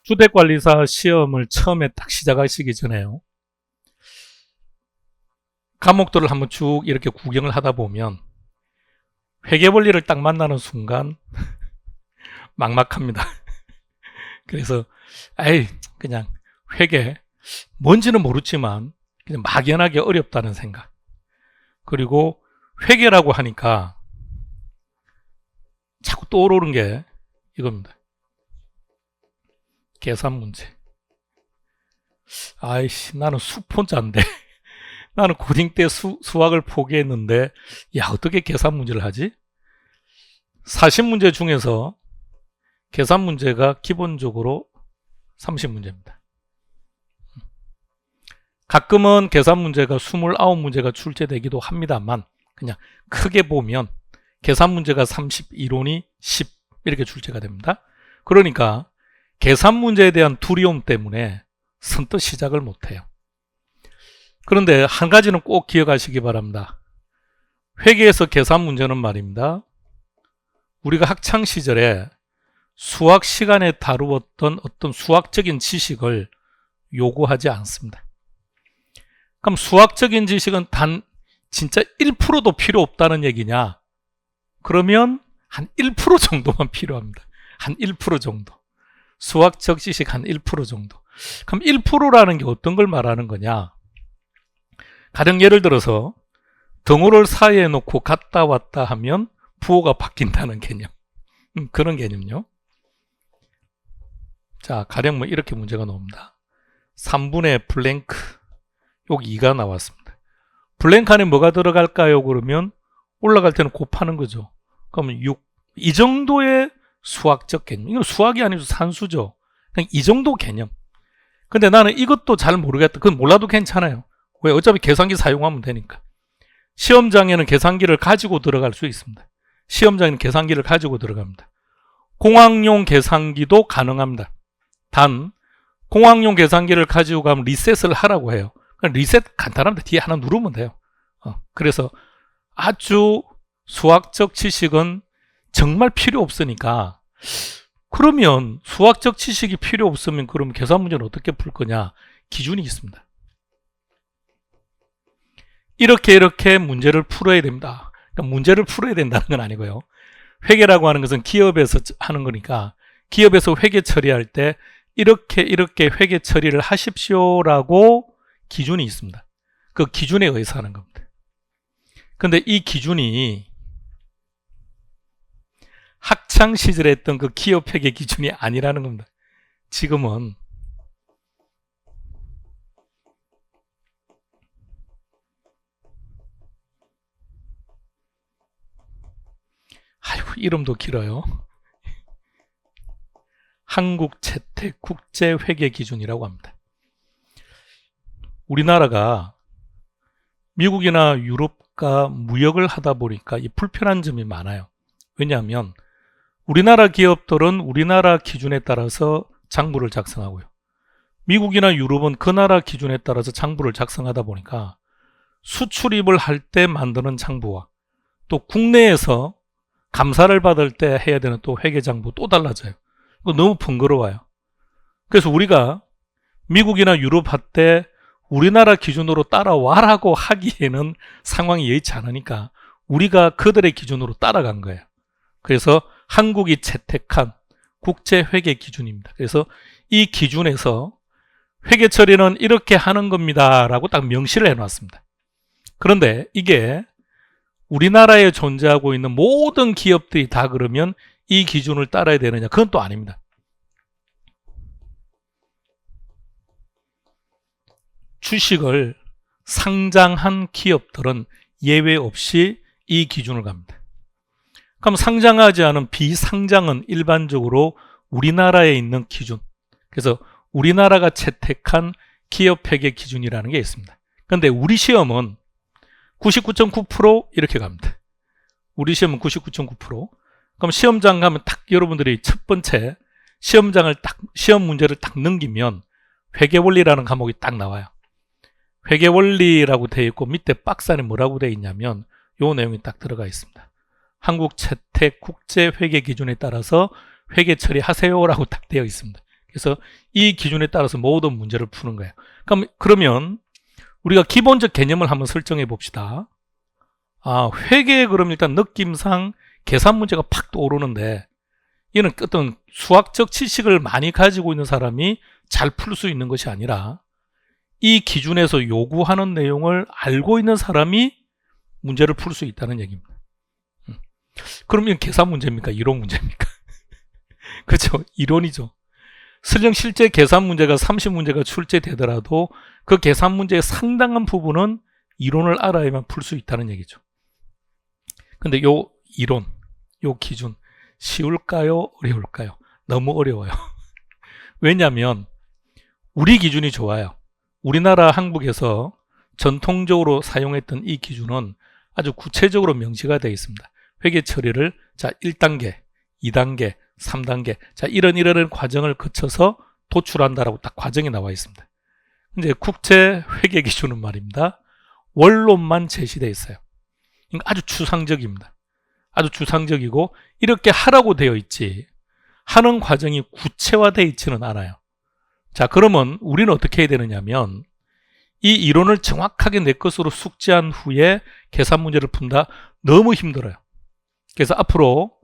주택관리사 시험을 처음에 딱 시작하시기 전에요. 과목들을 한번 쭉 이렇게 구경을 하다 보면 회계원리를 딱 만나는 순간 막막합니다. 그래서 그냥 회계 뭔지는 모르지만 그냥 막연하게 어렵다는 생각. 그리고 회계라고 하니까 자꾸 떠오르는 게 이겁니다. 계산 문제. 나는 수폰자인데 나는 고딩 때 수학을 포기했는데 어떻게 계산 문제를 하지? 40문제 중에서 계산 문제가 기본적으로 30문제입니다. 가끔은 계산 문제가 29문제가 출제되기도 합니다만 그냥 크게 보면 계산 문제가 30, 이론이 10 이렇게 출제가 됩니다. 그러니까 계산 문제에 대한 두려움 때문에 선뜻 시작을 못해요. 그런데 한 가지는 꼭 기억하시기 바랍니다. 회계에서 계산 문제는 말입니다. 우리가 학창시절에 수학 시간에 다루었던 어떤 수학적인 지식을 요구하지 않습니다. 그럼 수학적인 지식은 진짜 1%도 필요 없다는 얘기냐? 그러면 한 1% 정도만 필요합니다. 한 1% 정도. 수학적 지식 한 1% 정도. 그럼 1%라는 게 어떤 걸 말하는 거냐? 가령 예를 들어서 덩어리를 사이에 놓고 갔다 왔다 하면 부호가 바뀐다는 개념. 그런 개념요. 자, 가령 이렇게 문제가 나옵니다. 3분의 블랭크. 여기 2가 나왔습니다. 블랭크 안에 뭐가 들어갈까요? 그러면 올라갈 때는 곱하는 거죠. 그러면 6. 이 정도의 수학적 개념. 이건 수학이 아니고 산수죠. 그냥 이 정도 개념. 근데 나는 이것도 잘 모르겠다. 그건 몰라도 괜찮아요. 왜? 어차피 계산기 사용하면 되니까. 시험장에는 계산기를 가지고 들어갈 수 있습니다. 시험장에는 계산기를 가지고 들어갑니다. 공학용 계산기도 가능합니다. 단 공학용 계산기를 가지고 가면 리셋을 하라고 해요. 리셋 간단합니다. 뒤에 하나 누르면 돼요. 그래서 아주 수학적 지식은 정말 필요 없으니까, 그러면 수학적 지식이 필요 없으면 그럼 계산 문제는 어떻게 풀 거냐? 기준이 있습니다. 이렇게 문제를 풀어야 됩니다. 그러니까 문제를 풀어야 된다는 건 아니고요. 회계라고 하는 것은 기업에서 하는 거니까 기업에서 회계 처리할 때 이렇게 회계 처리를 하십시오라고 기준이 있습니다. 그 기준에 의해서 하는 겁니다. 근데 이 기준이 학창 시절에 했던 그 기업 회계 기준이 아니라는 겁니다. 지금은 이름도 길어요. 한국채택국제회계기준이라고 합니다. 우리나라가 미국이나 유럽과 무역을 하다 보니까 이 불편한 점이 많아요. 왜냐하면 우리나라 기업들은 우리나라 기준에 따라서 장부를 작성하고요. 미국이나 유럽은 그 나라 기준에 따라서 장부를 작성하다 보니까 수출입을 할 때 만드는 장부와 또 국내에서 감사를 받을 때 해야 되는 또 회계장부 또 달라져요. 너무 번거로워요. 그래서 우리가 미국이나 유럽 할 때 우리나라 기준으로 따라와라고 하기에는 상황이 여의치 않으니까 우리가 그들의 기준으로 따라간 거예요. 그래서 한국이 채택한 국제회계 기준입니다. 그래서 이 기준에서 회계 처리는 이렇게 하는 겁니다 라고 딱 명시를 해놨습니다. 그런데 이게 우리나라에 존재하고 있는 모든 기업들이 다 그러면 이 기준을 따라야 되느냐? 그건 또 아닙니다. 주식을 상장한 기업들은 예외 없이 이 기준을 갑니다. 그럼 상장하지 않은 비상장은 일반적으로 우리나라에 있는 기준, 그래서 우리나라가 채택한 기업회계 기준이라는 게 있습니다. 그런데 우리 시험은 99.9% 이렇게 갑니다. 우리 시험은 99.9%. 그럼 시험장 가면 딱 여러분들이 첫 번째 시험 문제를 딱 넘기면 회계원리라는 과목이 딱 나와요. 회계원리라고 되어 있고 밑에 박스 안에 뭐라고 되어 있냐면 요 내용이 딱 들어가 있습니다. 한국 채택 국제 회계 기준에 따라서 회계 처리하세요라고 딱 되어 있습니다. 그래서 이 기준에 따라서 모든 문제를 푸는 거예요. 그러면 우리가 기본적 개념을 한번 설정해 봅시다. 회계에 그럼 일단 느낌상 계산 문제가 팍 떠오르는데, 이는 어떤 수학적 지식을 많이 가지고 있는 사람이 잘 풀 수 있는 것이 아니라 이 기준에서 요구하는 내용을 알고 있는 사람이 문제를 풀 수 있다는 얘기입니다. 그럼 이건 계산 문제입니까? 이론 문제입니까? 그렇죠? 이론이죠. 설령 실제 계산 문제가 30문제가 출제되더라도 그 계산 문제의 상당한 부분은 이론을 알아야만 풀 수 있다는 얘기죠. 근데 요 이론, 요 기준 쉬울까요? 어려울까요? 너무 어려워요. 왜냐하면 우리 기준이 좋아요. 우리나라 한국에서 전통적으로 사용했던 이 기준은 아주 구체적으로 명시가 되어 있습니다. 회계 처리를 1단계, 2단계, 3단계 이런 과정을 거쳐서 도출한다라고 딱 과정이 나와 있습니다. 이제 국제 회계 기준은 말입니다. 원론만 제시되어 있어요. 아주 추상적입니다. 아주 추상적이고 이렇게 하라고 되어 있지 하는 과정이 구체화되어 있지는 않아요. 그러면 우리는 어떻게 해야 되느냐면 이 이론을 정확하게 내 것으로 숙지한 후에 계산 문제를 푼다? 너무 힘들어요. 그래서 앞으로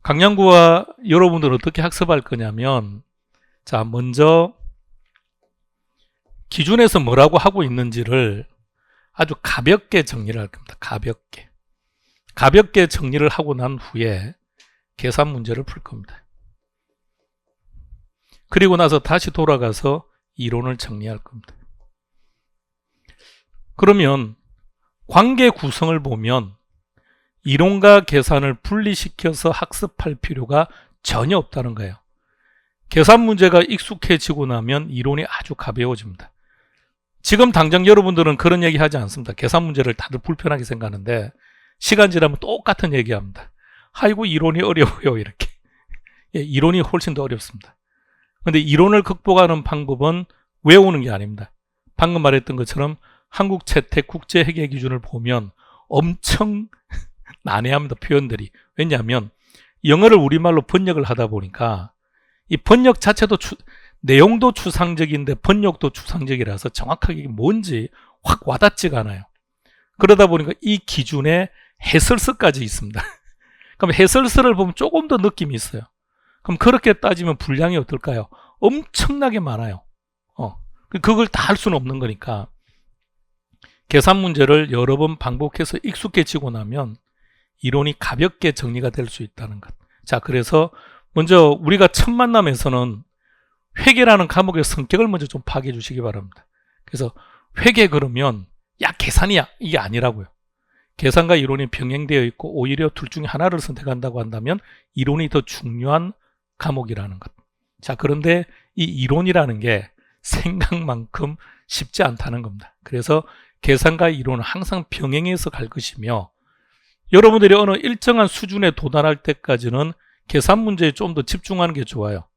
강양구와 여러분들은 어떻게 학습할 거냐면, 먼저 기준에서 뭐라고 하고 있는지를 아주 가볍게 정리를 할 겁니다. 가볍게 정리를 하고 난 후에 계산 문제를 풀 겁니다. 그리고 나서 다시 돌아가서 이론을 정리할 겁니다. 그러면 관계 구성을 보면 이론과 계산을 분리시켜서 학습할 필요가 전혀 없다는 거예요. 계산 문제가 익숙해지고 나면 이론이 아주 가벼워집니다. 지금 당장 여러분들은 그런 얘기 하지 않습니다. 계산 문제를 다들 불편하게 생각하는데 시간 지나면 똑같은 얘기합니다. 아이고 이론이 어려워요 이렇게. 이론이 훨씬 더 어렵습니다. 그런데 이론을 극복하는 방법은 외우는 게 아닙니다. 방금 말했던 것처럼 한국 채택 국제 회계 기준을 보면 엄청 난해합니다. 표현들이. 왜냐하면 영어를 우리말로 번역을 하다 보니까 이 번역 자체도 내용도 추상적인데 번역도 추상적이라서 정확하게 뭔지 확 와닿지가 않아요. 그러다 보니까 이 기준에 해설서까지 있습니다. 그럼 해설서를 보면 조금 더 느낌이 있어요. 그럼 그렇게 따지면 분량이 어떨까요? 엄청나게 많아요. 그걸 다 할 수는 없는 거니까 계산 문제를 여러 번 반복해서 익숙해지고 나면 이론이 가볍게 정리가 될 수 있다는 것. 그래서 먼저 우리가 첫 만남에서는 회계라는 과목의 성격을 먼저 좀 파악해 주시기 바랍니다. 그래서 회계 그러면 계산이야 이게 아니라고요. 계산과 이론이 병행되어 있고 오히려 둘 중에 하나를 선택한다고 한다면 이론이 더 중요한 과목이라는 것. 그런데 이 이론이라는 게 생각만큼 쉽지 않다는 겁니다. 그래서 계산과 이론은 항상 병행해서 갈 것이며 여러분들이 어느 일정한 수준에 도달할 때까지는 계산 문제에 좀 더 집중하는 게 좋아요.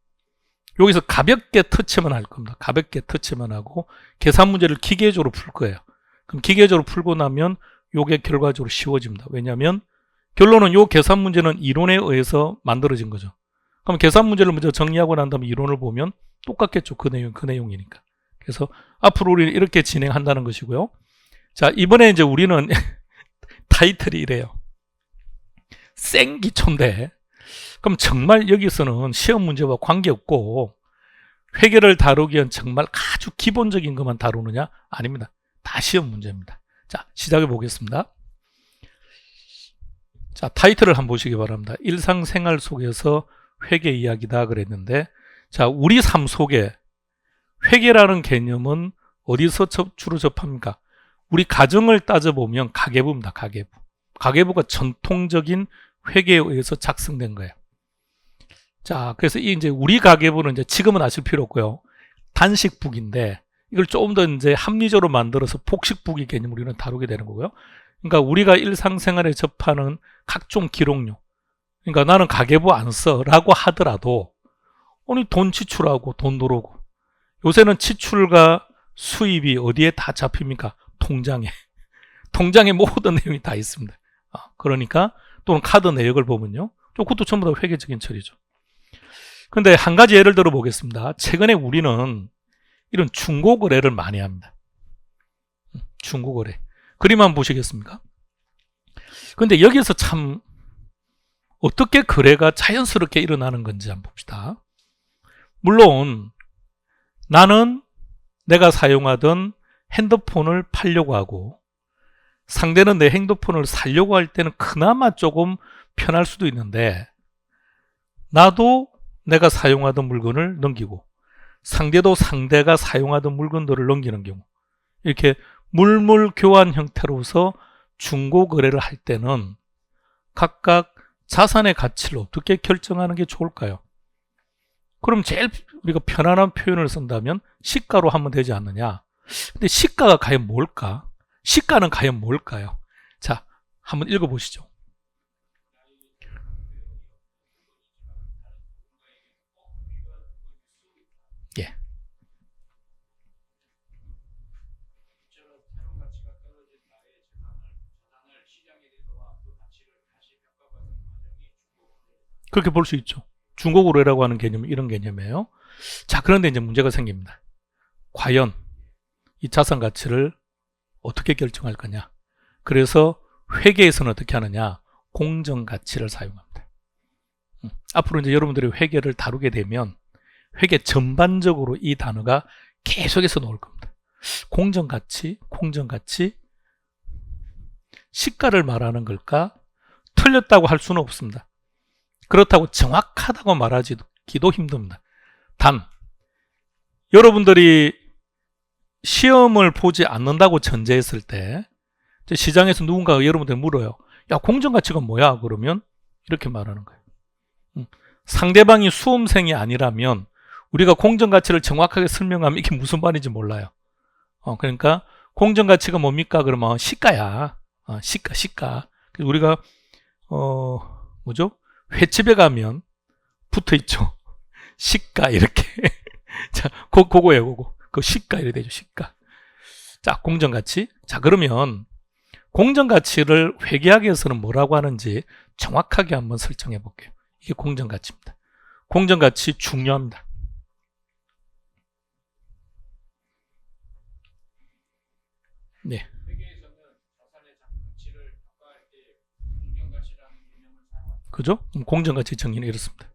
여기서 가볍게 터치만 할 겁니다. 가볍게 터치만 하고 계산 문제를 기계적으로 풀 거예요. 그럼 기계적으로 풀고 나면 이게 결과적으로 쉬워집니다. 왜냐하면 결론은 이 계산 문제는 이론에 의해서 만들어진 거죠. 그럼 계산 문제를 먼저 정리하고 난 다음에 이론을 보면 똑같겠죠. 그 내용이니까. 그래서 앞으로 우리는 이렇게 진행한다는 것이고요. 이번에 이제 우리는 타이틀이 이래요. 생기초인데 그럼 정말 여기서는 시험 문제와 관계없고 회계를 다루기 위한 정말 아주 기본적인 것만 다루느냐? 아닙니다. 다 시험 문제입니다. 시작해 보겠습니다. 타이틀을 한번 보시기 바랍니다. 일상생활 속에서 회계 이야기다 그랬는데 우리 삶 속에 회계라는 개념은 어디서 주로 접합니까? 우리 가정을 따져보면 가계부입니다. 가계부가 전통적인 회계에 의해서 작성된 거예요. 그래서 이제 우리 가계부는 이제 지금은 아실 필요 없고요. 단식북인데 이걸 조금 더 이제 합리적으로 만들어서 폭식북의 개념을 우리는 다루게 되는 거고요. 그러니까 우리가 일상생활에 접하는 각종 기록료. 그러니까 나는 가계부 안 써라고 하더라도 돈 지출하고 돈 들어오고 요새는 지출과 수입이 어디에 다 잡힙니까? 통장에. 통장에 모든 내용이 다 있습니다. 그러니까 또는 카드 내역을 보면요. 그것도 전부 다 회계적인 처리죠. 근데 한 가지 예를 들어 보겠습니다. 최근에 우리는 이런 중고 거래를 많이 합니다. 중고 거래. 그림 한번 보시겠습니까? 근데 여기서 참 어떻게 거래가 자연스럽게 일어나는 건지 한번 봅시다. 물론 나는 내가 사용하던 핸드폰을 팔려고 하고 상대는 내 핸드폰을 사려고 할 때는 그나마 조금 편할 수도 있는데 나도 내가 사용하던 물건을 넘기고 상대도 상대가 사용하던 물건들을 넘기는 경우 이렇게 물물 교환 형태로서 중고 거래를 할 때는 각각 자산의 가치를 어떻게 결정하는 게 좋을까요? 그럼 제일 우리가 편안한 표현을 쓴다면 시가로 하면 되지 않느냐? 근데 시가가 과연 뭘까? 시가는 과연 뭘까요? 자, 한번 읽어보시죠. 예. 그렇게 볼 수 있죠. 중고 거래라고 하는 개념은 이런 개념이에요. 자, 그런데 이제 문제가 생깁니다. 과연 이 자산 가치를 어떻게 결정할 거냐? 그래서 회계에서는 어떻게 하느냐? 공정 가치를 사용합니다. 앞으로 이제 여러분들이 회계를 다루게 되면 회계 전반적으로 이 단어가 계속해서 나올 겁니다. 공정 가치, 공정 가치, 시가를 말하는 걸까? 틀렸다고 할 수는 없습니다. 그렇다고 정확하다고 말하기도 힘듭니다. 단, 여러분들이 시험을 보지 않는다고 전제했을 때 시장에서 누군가가 여러분들 물어요. 야, 공정가치가 뭐야? 그러면 이렇게 말하는 거예요. 상대방이 수험생이 아니라면 우리가 공정가치를 정확하게 설명하면 이게 무슨 말인지 몰라요. 그러니까 공정가치가 뭡니까? 그러면 시가야. 시가. 그래서 우리가 뭐죠? 횟집에 가면 붙어 있죠. 시가 이렇게. 자, 그거예요, 그거. 그 시가 이래 되죠, 시가. 자, 공정가치. 자, 그러면 공정가치를 회계학에서는 뭐라고 하는지 정확하게 한번 설정해 볼게요. 이게 공정가치입니다. 공정가치 중요합니다. 네. 그죠? 공정가치 정의는 이렇습니다.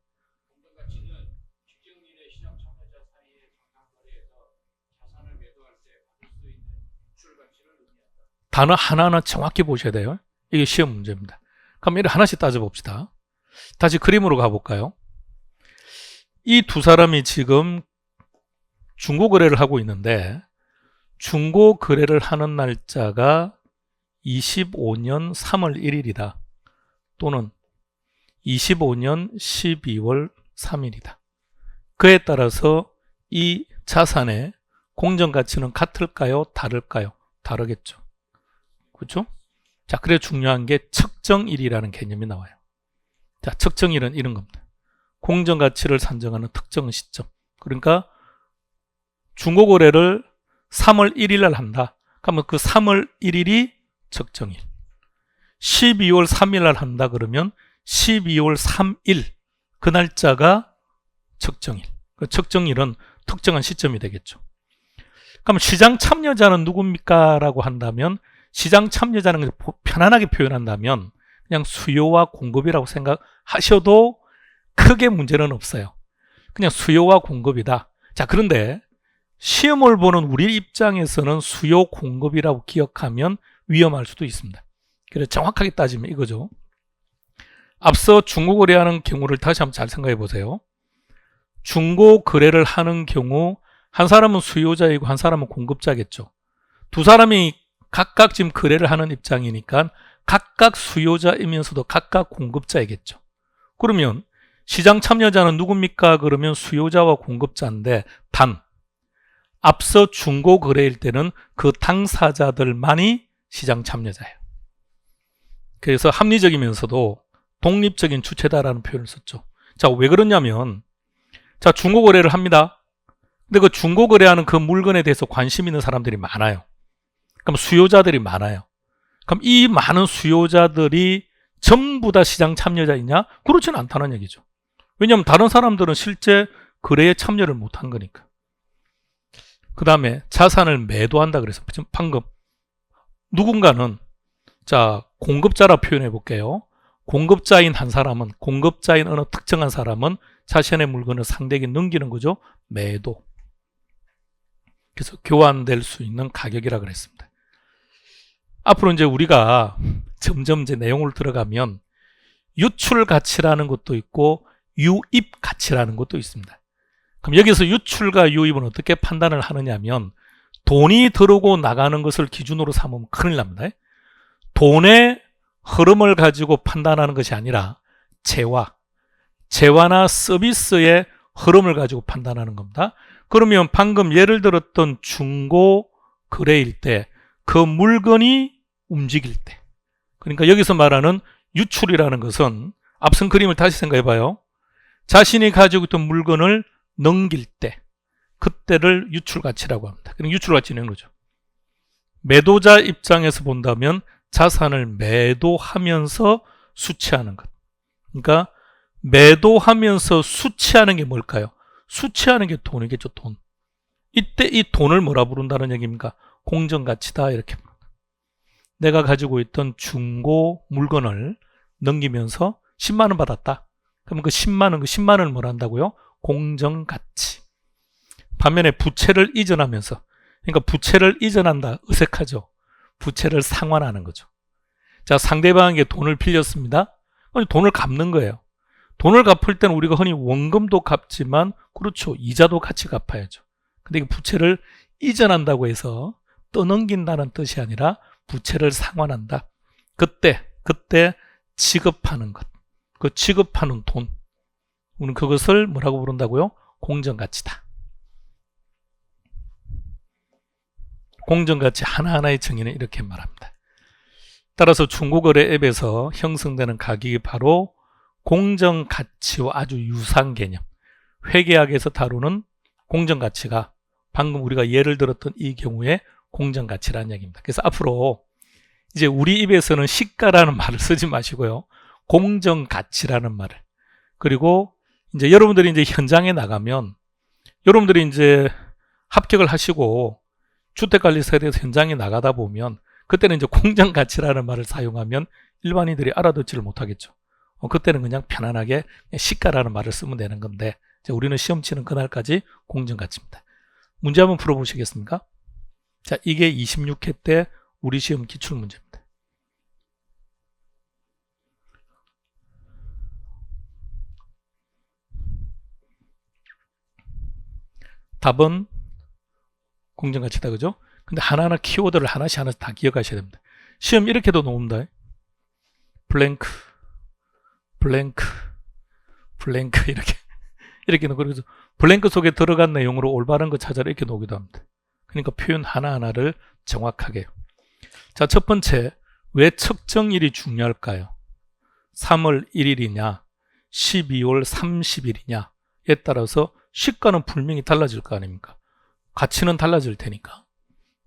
단어 하나하나 정확히 보셔야 돼요. 이게 시험 문제입니다. 그럼 이를 하나씩 따져봅시다. 다시 그림으로 가볼까요? 이 두 사람이 지금 중고 거래를 하고 있는데 중고 거래를 하는 날짜가 25년 3월 1일이다. 또는 25년 12월 3일이다. 그에 따라서 이 자산의 공정가치는 같을까요? 다를까요? 다르겠죠. 그렇죠? 자, 그래 중요한 게 측정일이라는 개념이 나와요. 자, 측정일은 이런 겁니다. 공정가치를 산정하는 특정 시점. 그러니까 중고거래를 3월 1일 날 한다. 그러면 그 3월 1일이 측정일. 12월 3일 날 한다 그러면 12월 3일 그 날짜가 측정일. 그 측정일은 특정한 시점이 되겠죠. 그럼 시장 참여자는 누굽니까? 라고 한다면 시장 참여자는 편안하게 표현한다면 그냥 수요와 공급이라고 생각하셔도 크게 문제는 없어요. 그냥 수요와 공급이다. 자, 그런데 시험을 보는 우리 입장에서는 수요 공급이라고 기억하면 위험할 수도 있습니다. 그래서 정확하게 따지면 이거죠. 앞서 중고 거래하는 경우를 다시 한번 잘 생각해 보세요. 중고 거래를 하는 경우 한 사람은 수요자이고 한 사람은 공급자겠죠. 두 사람이 각각 지금 거래를 하는 입장이니까 각각 수요자이면서도 각각 공급자이겠죠. 그러면 시장 참여자는 누굽니까? 그러면 수요자와 공급자인데 단 앞서 중고 거래일 때는 그 당사자들만이 시장 참여자예요. 그래서 합리적이면서도 독립적인 주체다라는 표현을 썼죠. 자, 왜 그러냐면 자, 중고 거래를 합니다. 근데 그 중고 거래하는 그 물건에 대해서 관심 있는 사람들이 많아요. 그럼 수요자들이 많아요. 그럼 이 많은 수요자들이 전부 다 시장 참여자이냐? 그렇지는 않다는 얘기죠. 왜냐하면 다른 사람들은 실제 거래에 참여를 못한 거니까. 그 다음에 자산을 매도한다 그래서 방금 누군가는 자 공급자라 표현해 볼게요. 공급자인 한 사람은 공급자인 어느 특정한 사람은 자신의 물건을 상대에게 넘기는 거죠. 매도. 그래서 교환될 수 있는 가격이라 그랬습니다. 앞으로 이제 우리가 점점 이제 내용을 들어가면 유출 가치라는 것도 있고 유입 가치라는 것도 있습니다. 그럼 여기서 유출과 유입은 어떻게 판단을 하느냐면 돈이 들어오고 나가는 것을 기준으로 삼으면 큰일 납니다. 돈의 흐름을 가지고 판단하는 것이 아니라 재화나 서비스의 흐름을 가지고 판단하는 겁니다. 그러면 방금 예를 들었던 중고 거래일 때 그 물건이 움직일 때, 그러니까 여기서 말하는 유출이라는 것은 앞선 그림을 다시 생각해 봐요. 자신이 가지고 있던 물건을 넘길 때 그때를 유출 가치라고 합니다. 그럼 유출 가치는 거죠. 매도자 입장에서 본다면 자산을 매도하면서 수취하는 것. 그러니까 매도하면서 수취하는 게 뭘까요? 수취하는 게 돈이겠죠, 돈. 이때 이 돈을 뭐라 부른다는 얘기입니까? 공정가치다 이렇게 부른다. 내가 가지고 있던 중고 물건을 넘기면서 10만 원 받았다. 그러면 그 10만 원을 뭐라 한다고요? 공정가치. 반면에 부채를 이전하면서, 그러니까 부채를 이전한다. 어색하죠. 부채를 상환하는 거죠. 자, 상대방에게 돈을 빌렸습니다. 돈을 갚는 거예요. 돈을 갚을 때는 우리가 흔히 원금도 갚지만 그렇죠. 이자도 같이 갚아야죠. 근데 이 부채를 이전한다고 해서 떠넘긴다는 뜻이 아니라 부채를 상환한다. 그때 지급하는 것. 그 지급하는 돈. 우리는 그것을 뭐라고 부른다고요? 공정가치다. 공정가치 하나하나의 정의는 이렇게 말합니다. 따라서 중고거래 앱에서 형성되는 가격이 바로 공정가치와 아주 유사한 개념. 회계학에서 다루는 공정가치가 방금 우리가 예를 들었던 이 경우에 공정가치라는 얘기입니다. 그래서 앞으로 이제 우리 입에서는 시가라는 말을 쓰지 마시고요. 공정가치라는 말을. 그리고 이제 여러분들이 이제 현장에 나가면 여러분들이 이제 합격을 하시고 주택관리사에 대해서 현장에 나가다 보면 그때는 이제 공정가치라는 말을 사용하면 일반인들이 알아듣지를 못하겠죠. 그때는 그냥 편안하게 시가라는 말을 쓰면 되는 건데 이제 우리는 시험 치는 그날까지 공정가치입니다. 문제 한번 풀어보시겠습니까? 자, 이게 26회 때 우리 시험 기출문제입니다. 답은 공정가치다, 그죠? 근데 하나하나 키워드를 하나씩 다 기억하셔야 됩니다. 시험 이렇게도 나옵니다. 블랭크 이렇게 놓고 그래서 블랭크 속에 들어간 내용으로 올바른 거 찾아라 이렇게 놓기도 합니다. 그러니까 표현 하나하나를 정확하게. 자, 첫 번째, 왜 측정일이 중요할까요? 3월 1일이냐 12월 30일이냐에 따라서 시가는 분명히 달라질 거 아닙니까? 가치는 달라질 테니까.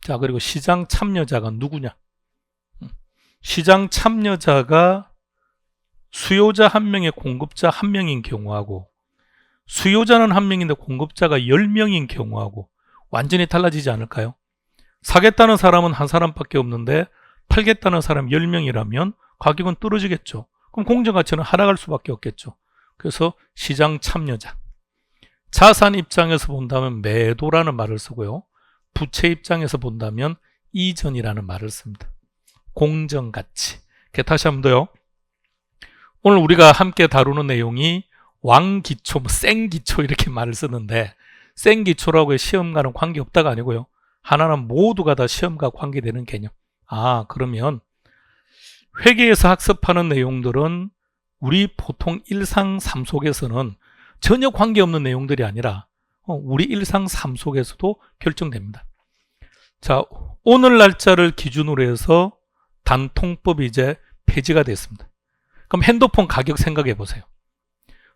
자, 그리고 시장 참여자가 누구냐? 시장 참여자가 수요자 한 명에 공급자 한 명인 경우하고 수요자는 한 명인데 공급자가 10명인 경우하고 완전히 달라지지 않을까요? 사겠다는 사람은 한 사람밖에 없는데 팔겠다는 사람 10명이라면 가격은 떨어지겠죠. 그럼 공정가치는 하락할 수밖에 없겠죠. 그래서 시장 참여자. 자산 입장에서 본다면 매도라는 말을 쓰고요. 부채 입장에서 본다면 이전이라는 말을 씁니다. 공정가치. 다시 한번 더요. 오늘 우리가 함께 다루는 내용이 왕기초, 생기초 이렇게 말을 쓰는데 생기초라고 시험과는 관계없다가 아니고요. 하나는 모두가 다 시험과 관계되는 개념. 아, 그러면 회계에서 학습하는 내용들은 우리 보통 일상 삶 속에서는 전혀 관계없는 내용들이 아니라 우리 일상 삶 속에서도 결정됩니다. 자, 오늘 날짜를 기준으로 해서 단통법이 이제 폐지가 됐습니다. 그럼 핸드폰 가격 생각해 보세요.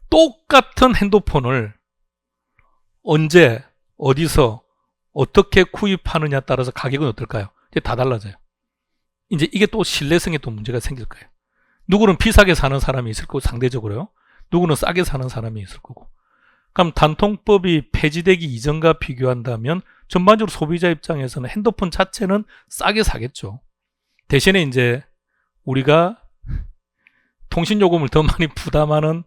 똑같은 핸드폰을 언제, 어디서, 어떻게 구입하느냐에 따라서 가격은 어떨까요? 이제 다 달라져요. 이제 이게 또 신뢰성에 또 문제가 생길 거예요. 누구는 비싸게 사는 사람이 있을 거고 상대적으로요. 누구는 싸게 사는 사람이 있을 거고. 그럼 단통법이 폐지되기 이전과 비교한다면 전반적으로 소비자 입장에서는 핸드폰 자체는 싸게 사겠죠. 대신에 이제 우리가 통신요금을 더 많이 부담하는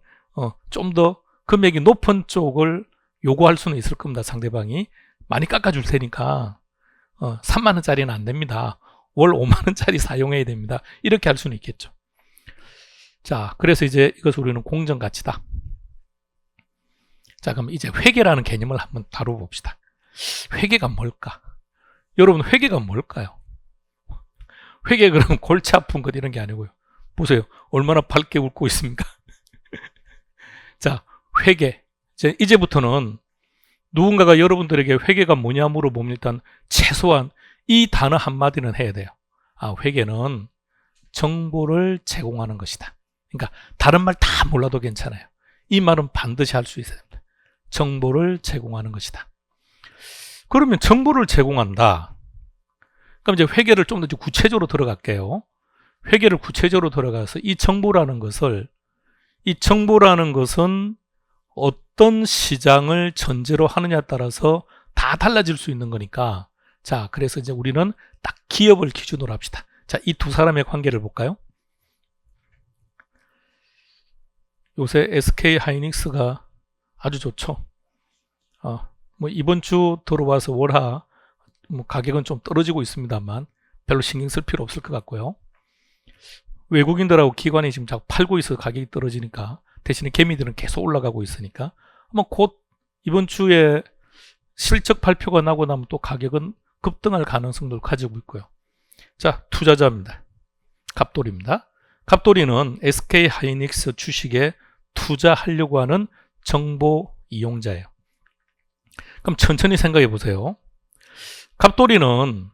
좀 더 금액이 높은 쪽을 요구할 수는 있을 겁니다. 상대방이 많이 깎아줄 테니까 3만 원짜리는 안 됩니다. 월 5만 원짜리 사용해야 됩니다. 이렇게 할 수는 있겠죠. 자, 그래서 이제 이것을 우리는 공정가치다. 자, 그럼 이제 회계라는 개념을 한번 다뤄봅시다. 회계가 뭘까? 여러분, 회계가 뭘까요? 회계 그러면 골치 아픈 것 이런 게 아니고요. 보세요. 얼마나 밝게 웃고 있습니까? 자, 회계. 이제부터는 누군가가 여러분들에게 회계가 뭐냐 물어보면 일단 최소한 이 단어 한마디는 해야 돼요. 아, 회계는 정보를 제공하는 것이다. 그러니까 다른 말 다 몰라도 괜찮아요. 이 말은 반드시 할 수 있어야 됩니다. 정보를 제공하는 것이다. 그러면 정보를 제공한다. 그럼 이제 회계를 좀 더 구체적으로 들어갈게요. 회계를 구체적으로 들어가서 이 정보라는 것은 어떤 시장을 전제로 하느냐에 따라서 다 달라질 수 있는 거니까. 자, 그래서 이제 우리는 딱 기업을 기준으로 합시다. 자, 이 두 사람의 관계를 볼까요? 요새 SK 하이닉스가 아주 좋죠. 뭐 이번 주 들어와서 월하 뭐 가격은 좀 떨어지고 있습니다만 별로 신경 쓸 필요 없을 것 같고요. 외국인들하고 기관이 지금 자꾸 팔고 있어서 가격이 떨어지니까 대신에 개미들은 계속 올라가고 있으니까 아마 곧 이번 주에 실적 발표가 나고 나면 또 가격은 급등할 가능성도 가지고 있고요. 자, 투자자입니다. 갑돌이입니다. 갑돌이는 SK 하이닉스 주식에 투자하려고 하는 정보 이용자예요. 그럼 천천히 생각해 보세요. 갑돌이는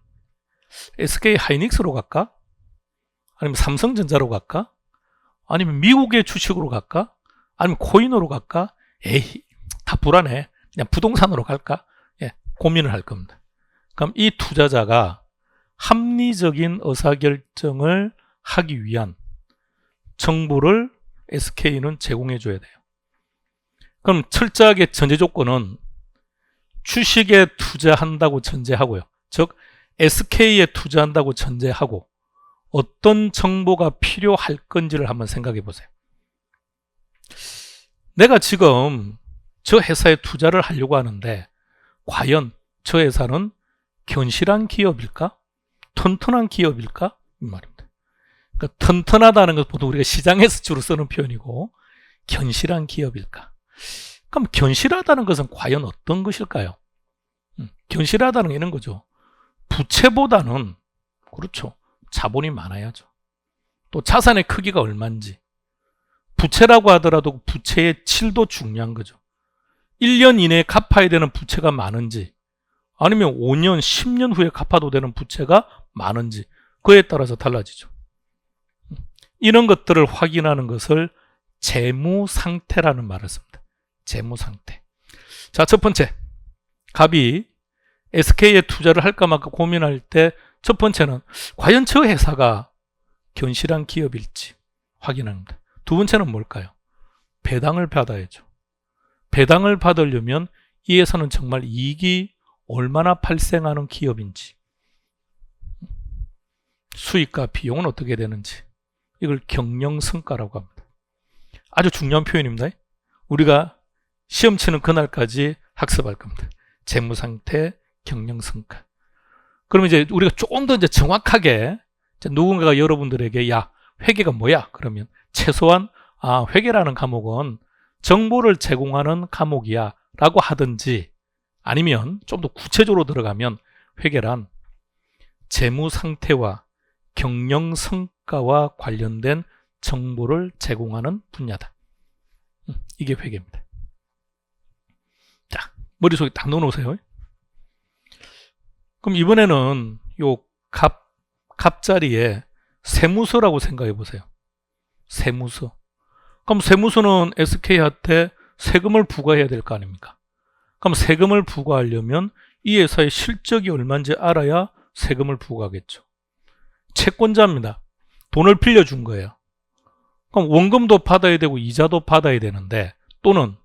SK 하이닉스로 갈까? 아니면 삼성전자로 갈까? 아니면 미국의 주식으로 갈까? 아니면 코인으로 갈까? 에이, 다 불안해. 그냥 부동산으로 갈까? 예, 고민을 할 겁니다. 그럼 이 투자자가 합리적인 의사결정을 하기 위한 정보를 SK는 제공해 줘야 돼요. 그럼 철저하게 전제 조건은 주식에 투자한다고 전제하고요. 즉 SK에 투자한다고 전제하고 어떤 정보가 필요할 건지를 한번 생각해 보세요. 내가 지금 저 회사에 투자를 하려고 하는데 과연 저 회사는 견실한 기업일까? 튼튼한 기업일까? 이 말입니다. 그러니까 튼튼하다는 것 보통 우리가 시장에서 주로 쓰는 표현이고 견실한 기업일까? 그럼 견실하다는 것은 과연 어떤 것일까요? 견실하다는 게 이런 거죠. 부채보다는 그렇죠. 자본이 많아야죠. 또 자산의 크기가 얼마인지. 부채라고 하더라도 부채의 질도 중요한 거죠. 1년 이내에 갚아야 되는 부채가 많은지 아니면 5년, 10년 후에 갚아도 되는 부채가 많은지 그에 따라서 달라지죠. 이런 것들을 확인하는 것을 재무 상태라는 말을 씁니다. 재무 상태. 자, 첫 번째. 갑이 SK에 투자를 할까 말까 고민할 때 첫 번째는 과연 저 회사가 견실한 기업일지 확인합니다. 두 번째는 뭘까요? 배당을 받아야죠. 배당을 받으려면 이 회사는 정말 이익이 얼마나 발생하는 기업인지, 수익과 비용은 어떻게 되는지, 이걸 경영성과라고 합니다. 아주 중요한 표현입니다. 우리가 시험 치는 그날까지 학습할 겁니다. 재무상태, 경영성과. 그러면 이제 우리가 조금 더 이제 정확하게 누군가가 여러분들에게 야, 회계가 뭐야? 그러면 최소한 회계라는 과목은 정보를 제공하는 과목이야 라고 하든지 아니면 좀 더 구체적으로 들어가면 회계란 재무 상태와 경영 성과와 관련된 정보를 제공하는 분야다. 이게 회계입니다. 자, 머릿속에 딱 넣어놓으세요. 그럼 이번에는 요 갑자리에 세무서라고 생각해 보세요. 세무서. 그럼 세무서는 SK한테 세금을 부과해야 될 거 아닙니까? 그럼 세금을 부과하려면 이 회사의 실적이 얼마인지 알아야 세금을 부과하겠죠. 채권자입니다. 돈을 빌려준 거예요. 그럼 원금도 받아야 되고 이자도 받아야 되는데, 또는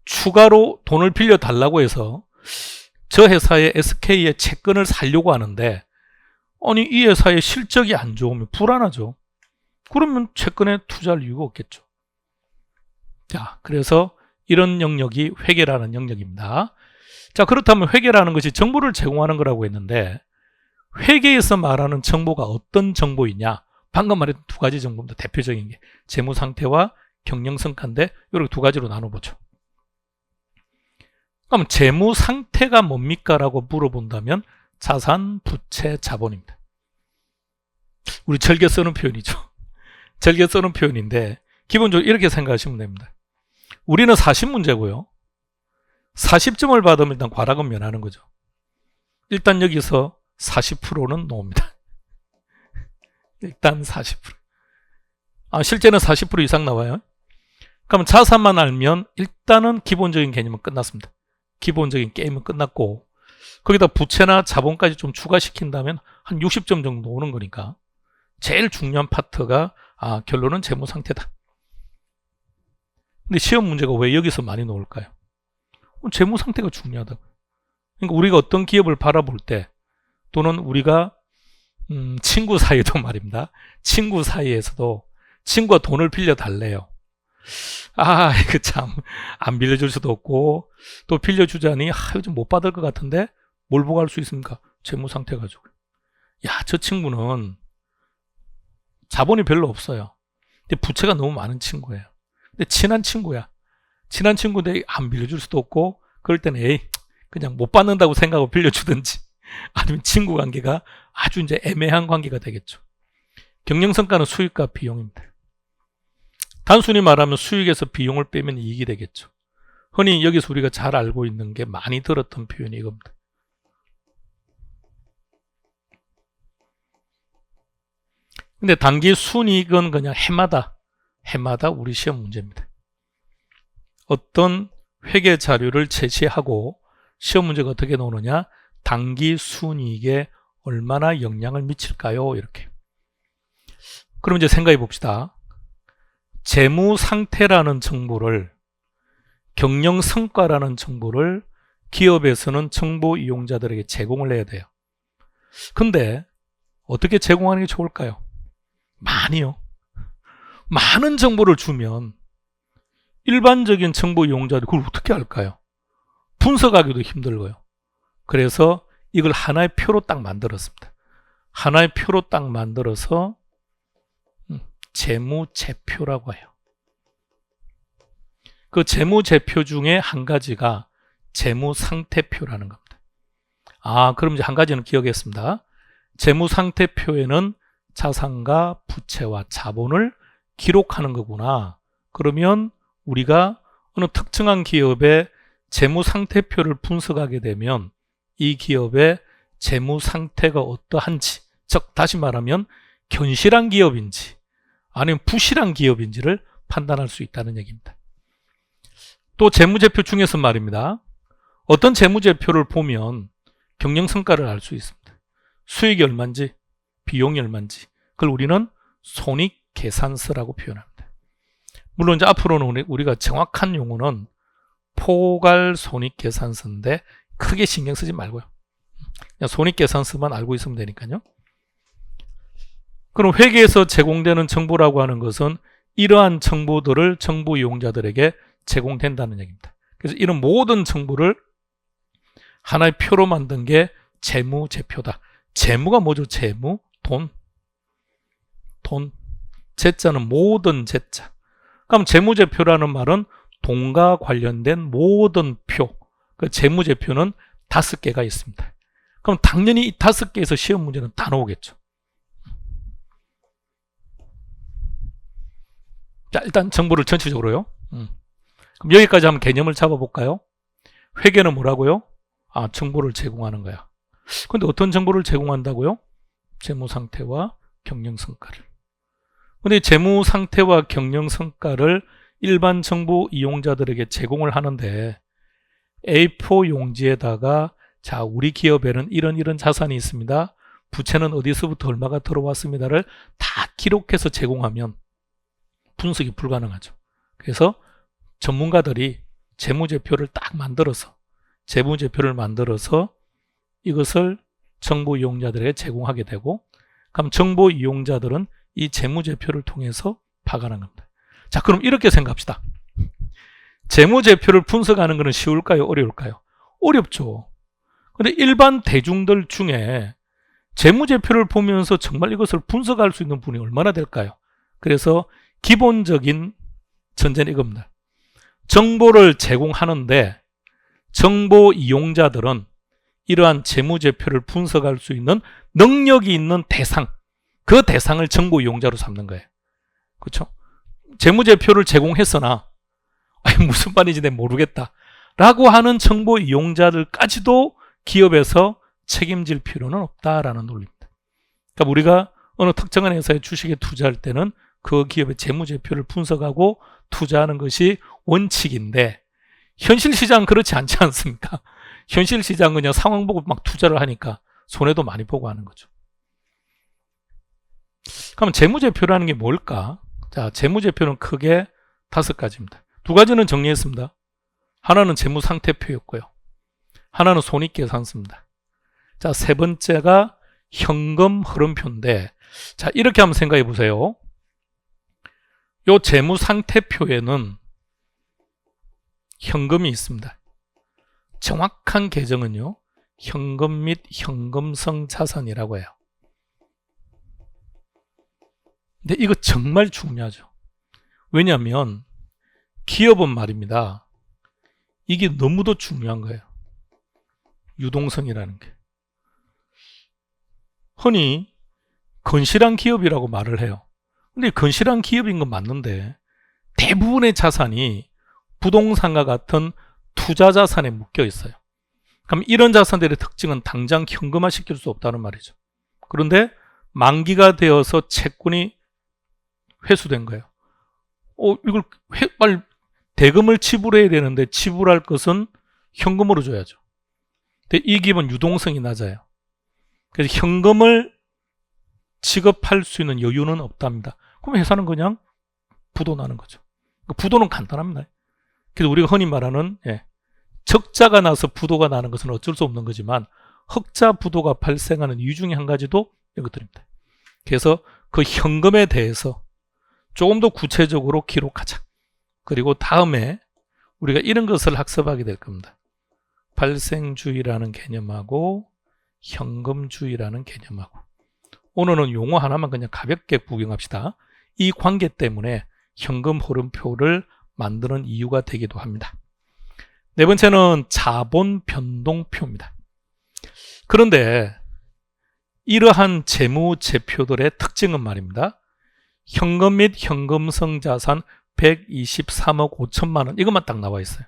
추가로 돈을 빌려달라고 해서 저 회사의 SK의 채권을 살려고 하는데, 아니 이 회사의 실적이 안 좋으면 불안하죠. 그러면 채권에 투자할 이유가 없겠죠. 자, 그래서 이런 영역이 회계라는 영역입니다. 자, 그렇다면 회계라는 것이 정보를 제공하는 거라고 했는데, 회계에서 말하는 정보가 어떤 정보이냐? 방금 말했던 두 가지 정보입니다. 대표적인 게 재무 상태와 경영 성과인데, 이렇게 두 가지로 나눠보죠. 그럼 재무 상태가 뭡니까? 라고 물어본다면 자산, 부채, 자본입니다. 우리 절개 쓰는 표현이죠. 절개 쓰는 표현인데, 기본적으로 이렇게 생각하시면 됩니다. 우리는 40문제고요. 40점을 받으면 일단 과락은 면하는 거죠. 일단 여기서 40%는 노입니다. 일단 40%. 실제는 40% 이상 나와요. 그럼 자산만 알면 일단은 기본적인 개념은 끝났습니다. 기본적인 게임은 끝났고, 거기다 부채나 자본까지 좀 추가시킨다면 한 60점 정도 오는 거니까 제일 중요한 파트가 결론은 재무 상태다. 근데 시험 문제가 왜 여기서 많이 나올까요? 재무 상태가 중요하다고. 그러니까 우리가 어떤 기업을 바라볼 때, 또는 우리가 친구 사이도 말입니다. 친구 사이에서도 친구가 돈을 빌려 달래요. 이거 참 안 빌려줄 수도 없고, 또 빌려주자니 요즘 못 받을 것 같은데 뭘 보고 할 수 있습니까? 재무 상태 가지고. 저 친구는 자본이 별로 없어요. 근데 부채가 너무 많은 친구예요. 근데 친한 친구야. 친한 친구인데 안 빌려줄 수도 없고, 그럴 때는 그냥 못 받는다고 생각하고 빌려주든지, 아니면 친구 관계가 아주 이제 애매한 관계가 되겠죠. 경영성과는 수익과 비용입니다. 단순히 말하면 수익에서 비용을 빼면 이익이 되겠죠. 흔히 여기서 우리가 잘 알고 있는 게 많이 들었던 표현이 이겁니다. 근데 단기 순이익은 그냥 해마다 우리 시험 문제입니다. 어떤 회계 자료를 제시하고 시험 문제가 어떻게 나오느냐, 단기 순이익에 얼마나 영향을 미칠까요? 이렇게. 그럼 이제 생각해 봅시다. 재무 상태라는 정보를, 경영 성과라는 정보를 기업에서는 정보 이용자들에게 제공을 해야 돼요. 근데 어떻게 제공하는 게 좋을까요? 많이요. 많은 정보를 주면 일반적인 정보 이용자들이 그걸 어떻게 할까요? 분석하기도 힘들고요. 그래서 이걸 하나의 표로 딱 만들었습니다. 하나의 표로 딱 만들어서 재무제표라고 해요. 그 재무제표 중에 한 가지가 재무상태표라는 겁니다. 그럼 이제 한 가지는 기억했습니다. 재무상태표에는 자산과 부채와 자본을 기록하는 거구나. 그러면 우리가 어느 특정한 기업의 재무상태표를 분석하게 되면 이 기업의 재무상태가 어떠한지, 즉 다시 말하면 견실한 기업인지 아니면 부실한 기업인지를 판단할 수 있다는 얘기입니다. 또 재무제표 중에서 말입니다. 어떤 재무제표를 보면 경영성과를 알 수 있습니다. 수익이 얼마인지, 비용이 얼마인지, 그걸 우리는 손익계산서라고 표현합니다. 물론 이제 앞으로는 우리가 정확한 용어는 포괄손익계산서인데 크게 신경 쓰지 말고요. 그냥 손익계산서만 알고 있으면 되니까요. 그럼 회계에서 제공되는 정보라고 하는 것은 이러한 정보들을 정보 이용자들에게 제공된다는 얘기입니다. 그래서 이런 모든 정보를 하나의 표로 만든 게 재무제표다. 재무가 뭐죠? 재무? 돈. 제자는 모든 제자. 그럼 재무제표라는 말은 돈과 관련된 모든 표. 그 재무제표는 5개가 있습니다. 그럼 당연히 이 5개에서 시험 문제는 다 나오겠죠. 자, 일단 정보를 전체적으로요. 그럼 여기까지 한번 개념을 잡아볼까요? 회계는 뭐라고요? 정보를 제공하는 거야. 근데 어떤 정보를 제공한다고요? 재무상태와 경영성과를. 근데 재무상태와 경영성과를 일반 정보 이용자들에게 제공을 하는데 A4 용지에다가 자, 우리 기업에는 이런 자산이 있습니다. 부채는 어디서부터 얼마가 들어왔습니다를 다 기록해서 제공하면 분석이 불가능하죠. 그래서 전문가들이 재무제표를 딱 만들어서 재무제표를 만들어서 이것을 정보 이용자들에게 제공하게 되고, 그럼 정보 이용자들은 이 재무제표를 통해서 파악하는 겁니다. 자, 그럼 이렇게 생각합시다. 재무제표를 분석하는 것은 쉬울까요? 어려울까요? 어렵죠. 근데 일반 대중들 중에 재무제표를 보면서 정말 이것을 분석할 수 있는 분이 얼마나 될까요? 그래서 기본적인 전제는 이겁니다. 정보를 제공하는데 정보 이용자들은 이러한 재무제표를 분석할 수 있는 능력이 있는 대상, 그 대상을 정보 이용자로 삼는 거예요. 그렇죠? 재무제표를 제공했으나 무슨 말인지 내가 모르겠다 라고 하는 정보 이용자들까지도 기업에서 책임질 필요는 없다라는 논리입니다. 그러니까 우리가 어느 특정한 회사의 주식에 투자할 때는 그 기업의 재무제표를 분석하고 투자하는 것이 원칙인데, 현실 시장은 그렇지 않지 않습니까? 현실 시장은 그냥 상황 보고 막 투자를 하니까 손해도 많이 보고 하는 거죠. 그럼 재무제표라는 게 뭘까? 자, 재무제표는 크게 5가지입니다. 2가지는 정리했습니다. 하나는 재무상태표였고요. 하나는 손익계산서입니다. 자, 3번째가 현금 흐름표인데, 자, 이렇게 한번 생각해 보세요. 요 재무상태표에는 현금이 있습니다. 정확한 계정은요, 현금 및 현금성 자산이라고 해요. 근데 이거 정말 중요하죠. 왜냐하면 기업은 말입니다. 이게 너무도 중요한 거예요. 유동성이라는 게. 흔히 건실한 기업이라고 말을 해요. 근데 건실한 기업인 건 맞는데 대부분의 자산이 부동산과 같은 투자 자산에 묶여 있어요. 그럼 이런 자산들의 특징은 당장 현금화 시킬 수 없다는 말이죠. 그런데 만기가 되어서 채권이 회수된 거예요. 이걸 빨리 대금을 지불해야 되는데 지불할 것은 현금으로 줘야죠. 근데 이 기업은 유동성이 낮아요. 그래서 현금을 지급할 수 있는 여유는 없답니다. 그럼 회사는 그냥 부도 나는 거죠. 부도는 간단합니다. 그래서 우리가 흔히 말하는 적자가 나서 부도가 나는 것은 어쩔 수 없는 거지만 흑자 부도가 발생하는 이유 중에 한 가지도 이것들입니다. 그래서 그 현금에 대해서 조금 더 구체적으로 기록하자. 그리고 다음에 우리가 이런 것을 학습하게 될 겁니다. 발생주의라는 개념하고 현금주의라는 개념하고. 오늘은 용어 하나만 그냥 가볍게 구경합시다. 이 관계 때문에 현금 흐름표를 만드는 이유가 되기도 합니다. 4번째는 자본 변동표입니다. 그런데 이러한 재무제표들의 특징은 말입니다. 현금 및 현금성 자산 123억 5천만 원, 이것만 딱 나와 있어요.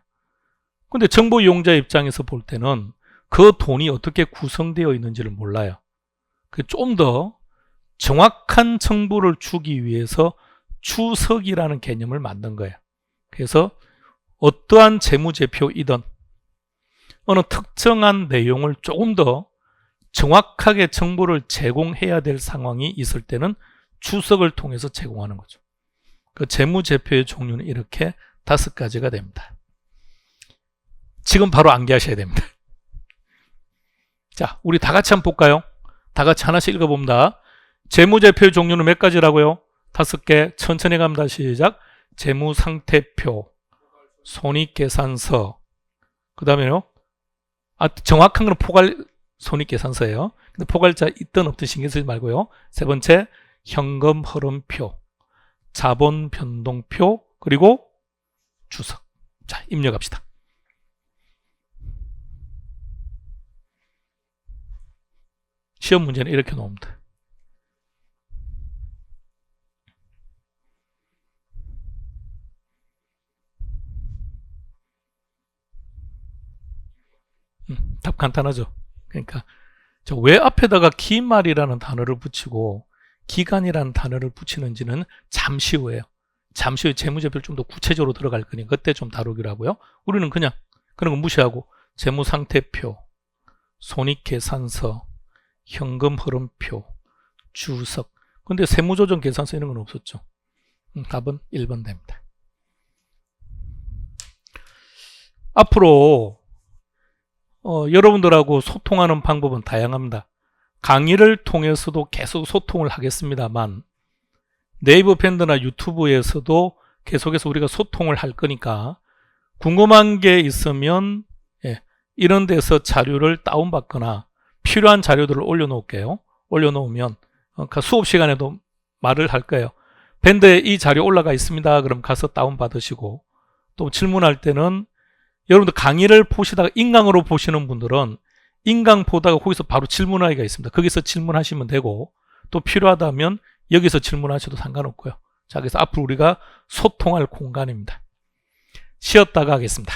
근데 정보 이용자 입장에서 볼 때는 그 돈이 어떻게 구성되어 있는지를 몰라요. 좀 더 정확한 정보를 주기 위해서 추석이라는 개념을 만든 거예요. 그래서 어떠한 재무제표이든 어느 특정한 내용을 조금 더 정확하게 정보를 제공해야 될 상황이 있을 때는 추석을 통해서 제공하는 거죠. 그 재무제표의 종류는 이렇게 5가지가 됩니다. 지금 바로 암기하셔야 됩니다. 자, 우리 다 같이 한번 볼까요? 다 같이 하나씩 읽어봅니다. 재무제표의 종류는 몇 가지라고요? 5개. 천천히 갑니다. 시작. 재무상태표, 손익계산서, 그 다음에요. 정확한 건 손익계산서예요. 근데 포괄자 있든 없든 신경 쓰지 말고요. 3번째, 현금 흐름표, 자본 변동표, 그리고 주석. 자, 입력합시다. 시험 문제는 이렇게 나옵니다. 답 간단하죠. 그러니까 왜 앞에다가 기말이라는 단어를 붙이고 기간이라는 단어를 붙이는지는 잠시 후에요. 잠시 후에 재무제표를 좀 더 구체적으로 들어갈 거니까 그때 좀 다루기로 하고요. 우리는 그냥 그런 거 무시하고 재무상태표, 손익계산서, 현금 흐름표, 주석. 근데 세무조정 계산서 이런 건 없었죠. 답은 1번 됩니다. 앞으로 여러분들하고 소통하는 방법은 다양합니다. 강의를 통해서도 계속 소통을 하겠습니다만 네이버 밴드나 유튜브에서도 계속해서 우리가 소통을 할 거니까 궁금한 게 있으면 이런 데서 자료를 다운받거나 필요한 자료들을 올려놓을게요. 올려놓으면 수업 시간에도 말을 할 거예요. 밴드에 이 자료 올라가 있습니다. 그럼 가서 다운받으시고, 또 질문할 때는 여러분들 강의를 보시다가 인강으로 보시는 분들은 인강 보다가 거기서 바로 질문하기가 있습니다. 거기서 질문하시면 되고, 또 필요하다면 여기서 질문하셔도 상관없고요. 자, 그래서 앞으로 우리가 소통할 공간입니다. 쉬었다가 하겠습니다.